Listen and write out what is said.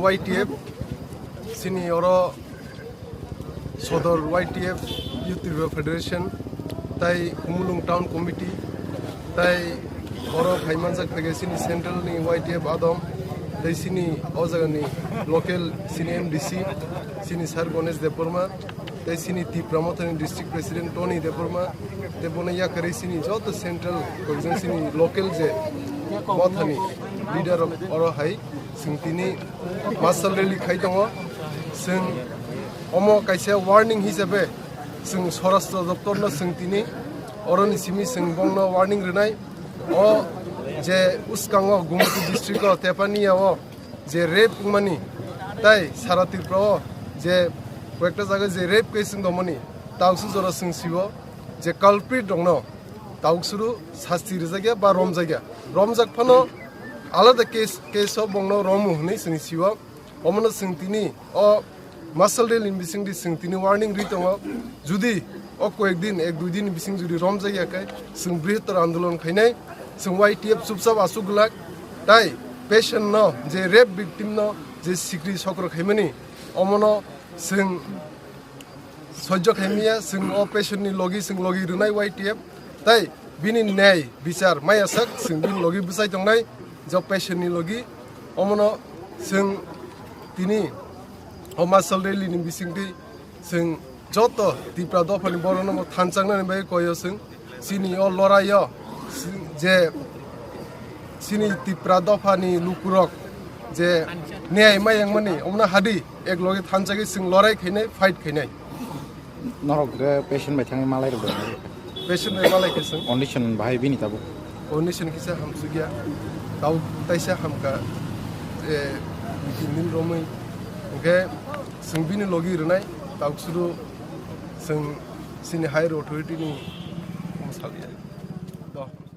YTF sini oro sodor YTF Youth Federation tai Khumulwng Town Committee tai oro phaimanjak thege sini central ni YTF adom tai sini ojagani local sini MDC sini Sir Ganesh Deporma tai sini Tipramothani district president Tony Deporma te bonaya kare sini joto central koজন sini local je mothani leader oro hai singtini Mashal Rally khai dong sing omo kaisa warning hisabe sing Swarashtra Doptor no singtini oroni simi sing bongno warning renai o je uskango Gumati district o Tepania o je rape mani tai sara Tripura o je কয়েকটা জায়গায় যে rape case দমনি তাউসু জরা Singh CO যে culprit দংনো তাউসুরু শাস্তি রেজাগিয়া বা রমজাক Fanon আলাদা case বংনো রমু হনি Singh CO অমনো সিংতিনি ও মাসাল rally বিসিংদি সিংতিনি warning রিতং যদি ও কয়েকদিন এক দুই দিন বিসিং যদি রমজাগিয়াকাই সিং বৃহত্তর আন্দোলন খাইনাই সিং YTF চুপচাপ আসুগলাক তাই পেশেন্ট ন যে রেপ ভিকটিম ন যে সিক্রি চক্র খাইমানি অমনো जों सह्य खायमिया जों अ पेशेन्टनि लगी रुनाय YTF ताई बिनि न्याय बिचार मायासक जों बिनि लगी बुसाय दंनाय जो पेशेन्टनि लगी अमनो जों तिनि अ मासाल रेलिनि बिसिंदि जों जत तिप्रा दफानि बरनो थानचांनानै बाय कयो जों सिनि अ लरायो जे सिनि तिप्रा दफानि लुकुरक जे न्याय मायang mani omna hadi ek logi thanjagi sing lorai khainai fight khainai norok patient bai thangi malai ro patient bai malai kesang condition bhai bini tabu condition kisa hamsugya tau taisa hamka e din romai oke sing bini logi rnai tau suru sing sini higher authority ni msalia do